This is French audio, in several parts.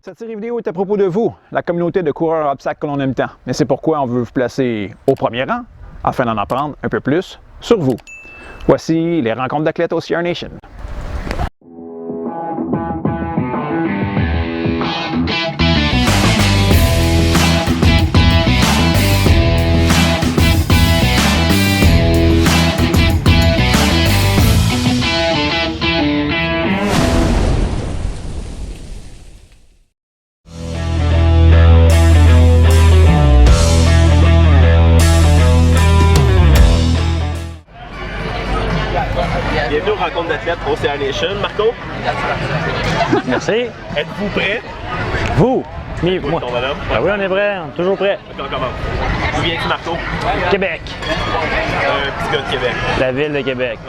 Cette série vidéo est à propos de vous, la communauté de coureurs obstacles que l'on aime tant. Mais c'est pourquoi on veut vous placer au premier rang, afin d'en apprendre un peu plus sur vous. Voici les rencontres d'athlètes au CR Nation. Bienvenue aux rencontres d'athlètes au CR Nation. Marco, Merci. êtes-vous prêt? Vous? Oui, Toi, moi. ton bonhomme. Ah oui, on est prêt, on est toujours prêt. Ok, on commence. D'où viens-tu, Marco? Québec. Un petit gars de Québec. La ville de Québec.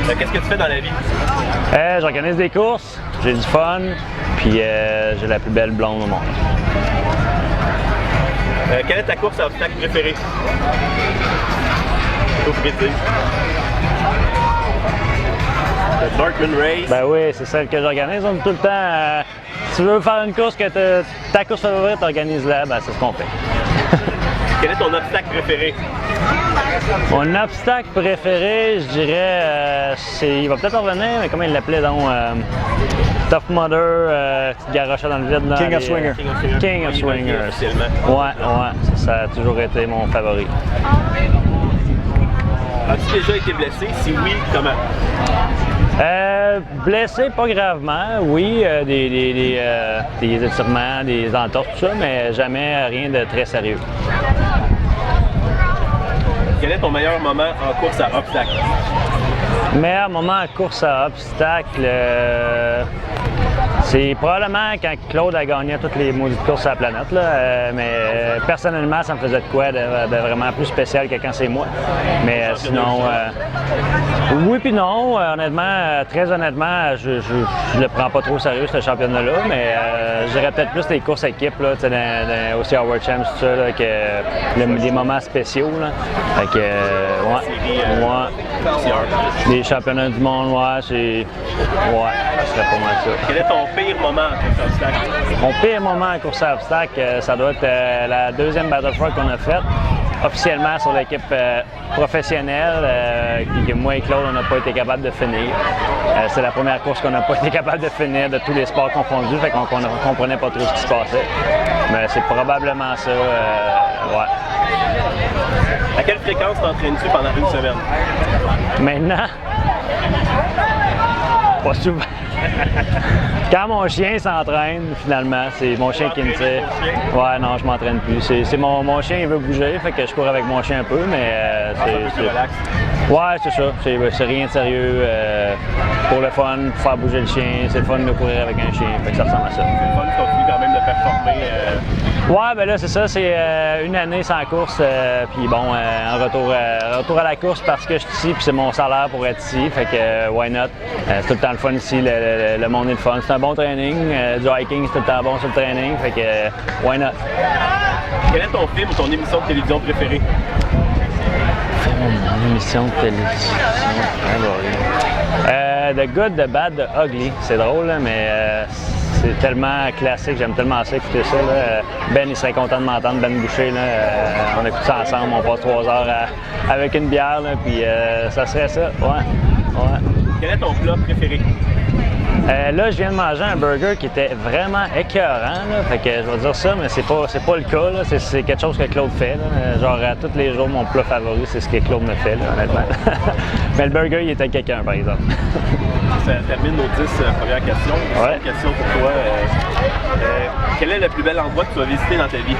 Qu'est-ce que tu fais dans la vie? J'organise des courses, j'ai du fun, puis j'ai la plus belle blonde au monde. Quelle est ta course à obstacles préférée? Faut que tu dises. Le Darkman Race. Ben oui, c'est celle que j'organise. On dit tout le temps, si tu veux faire une course que ta course favorite, organise-la, ben c'est ce qu'on fait. Quel est ton obstacle préféré? Mon obstacle préféré, je dirais, il va peut-être revenir, mais comment il l'appelait donc? Tough Mudder, qui garochait dans le vide. Là, King of Swingers. King of Swingers. Officiellement. Ouais, ça a toujours été mon favori. As-tu déjà été blessé? Si oui, comment? Blessé pas gravement, oui, des étirements, des entorses, tout ça, mais jamais rien de très sérieux. Quel est ton meilleur moment en course à obstacles? Meilleur moment en course à obstacles, c'est probablement quand Claude a gagné toutes les maudites courses à la planète, là, mais personnellement, ça me faisait de quoi de vraiment plus spécial que quand c'est moi. Mais sinon, oui puis non, honnêtement, très honnêtement, je le prends pas trop au sérieux ce championnat-là, mais je dirais peut-être plus les courses équipes, là, au CR World Champs, tout ça, là, que les moments spéciaux. Là. Fait que, les championnats du monde, ça serait pas mal ça. Quel est ton pire moment en course à obstacles? Mon pire moment en course à obstacles, ça doit être la deuxième Battle Frog qu'on a faite, officiellement sur l'équipe professionnelle, que moi et Claude, on n'a pas été capable de finir. C'est la première course qu'on n'a pas été capable de finir de tous les sports confondus, fait qu'on ne comprenait pas trop ce qui se passait. Mais c'est probablement ça, À quelle fréquence t'entraînes-tu pendant une semaine? Maintenant, pas souvent. Quand mon chien s'entraîne, finalement, c'est mon chien qui me tire. Ouais, non, je m'entraîne plus. C'est mon chien, il veut bouger, fait que je cours avec mon chien un peu, mais c'est relax. Ouais, c'est ça. C'est rien de sérieux. Pour le fun, pour faire bouger le chien, c'est le fun de courir avec un chien, fait que ça ressemble à ça. C'est le fun de continuer quand même de performer. Ouais, ben là, c'est ça, c'est une année sans course, puis bon, en retour à la course parce que je suis ici, puis c'est mon salaire pour être ici, fait que why not? C'est tout le temps le fun ici, le monde est le fun. C'est un bon training, du hiking, c'est tout le temps bon sur le training, fait que why not? Quel est ton film ou ton émission de télévision préférée? Mon émission de télévision The Good, The Bad, The Ugly. C'est drôle, là, mais c'est tellement classique, j'aime tellement ça écouter ça. Là. Ben, il serait content de m'entendre, Ben Boucher. Là. On écoute ça ensemble, on passe 3 heures avec une bière, là, puis ça serait ça. Ouais. Quel est ton plat préféré? Là, je viens de manger un burger qui était vraiment écœurant, là, fait que je vais dire ça, mais c'est pas le cas, là. C'est quelque chose que Claude fait, là. Genre à tous les jours, mon plat favori, c'est ce que Claude me fait, là, honnêtement. Mais le burger, il était quelqu'un, par exemple. Ça termine nos 10 premières questions. Ouais. Une question pour toi. Quel est le plus bel endroit que tu as visité dans ta vie?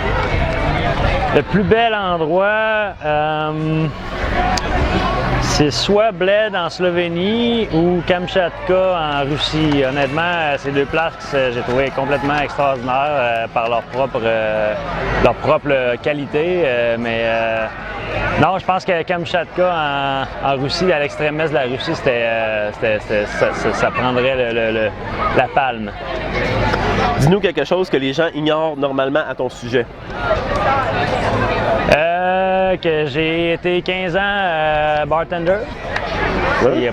Le plus bel endroit, c'est soit Bled en Slovénie ou Kamchatka en Russie. Honnêtement, ces deux places que j'ai trouvées complètement extraordinaires par leur propre qualité. Non, je pense que Kamchatka en Russie, à l'extrême est de la Russie, ça prendrait la palme. Dis-nous quelque chose que les gens ignorent normalement à ton sujet. Que j'ai été 15 ans bartender. Oui.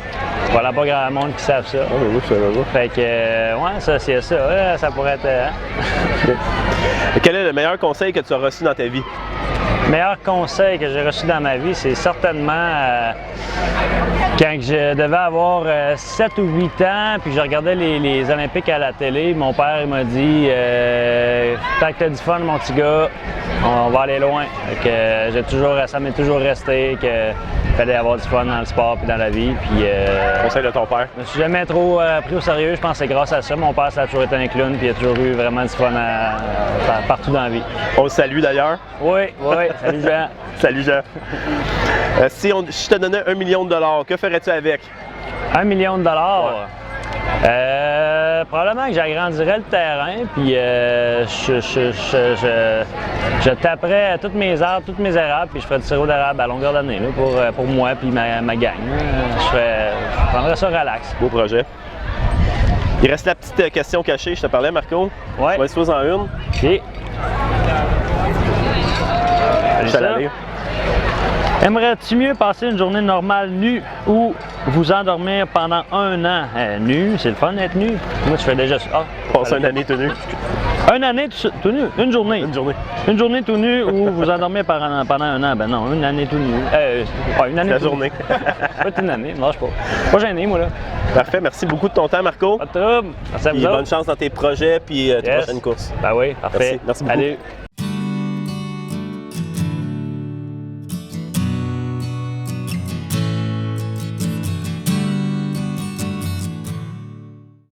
Voilà, pas grand monde qui savent ça. Ah, mais oui, je savais pas. Fait que, ouais, ça, c'est ça. Ça pourrait être. Quel est le meilleur conseil que tu as reçu dans ta vie? Le meilleur conseil que j'ai reçu dans ma vie, c'est certainement quand je devais avoir 7 ou 8 ans, puis je regardais les Olympiques à la télé. Mon père il m'a dit tant que tu as du fun, mon petit gars, on va aller loin. Fait que, ça m'est toujours resté qu'il fallait avoir du fun dans le sport et dans la vie. Puis, Conseil de ton père? je me suis jamais trop pris au sérieux. Je pense que c'est grâce à ça. Mon père, ça a toujours été un clown, puis il a toujours eu vraiment du fun partout dans la vie. On le salue d'ailleurs. Oui, salut Jean. Salut Jean. Si je te donnais $1 million, que ferais-tu avec? $1 million? Probablement que j'agrandirais le terrain, puis je taperais toutes mes arbres, toutes mes érables, puis je ferais du sirop d'érable à longueur d'année pour moi puis ma gang. Je prendrais ça relax. Beau projet. Il reste la petite question cachée, je te parlais, Marco. Ouais. Choisis-toi en une. OK. Je vais l'aller. Aimerais-tu mieux passer une journée normale nue ou vous endormir pendant 1 an? Nu, c'est le fun d'être nu. Moi, je fais déjà ça. Passer une année tenue. Une année tout nu? Une journée? Une journée. Une journée tout nu ou vous endormir pendant 1 an? Ben non, une année tout nu. Une année La tout journée. Pas une année, lâche pas. Pas gêné, moi, là. Parfait, merci beaucoup de ton temps, Marco. Pas de trouble. Merci à vous Puis autres. bonne chance dans tes projets puis tes Yes. prochaines courses. Ben oui, parfait. Merci beaucoup. Salut.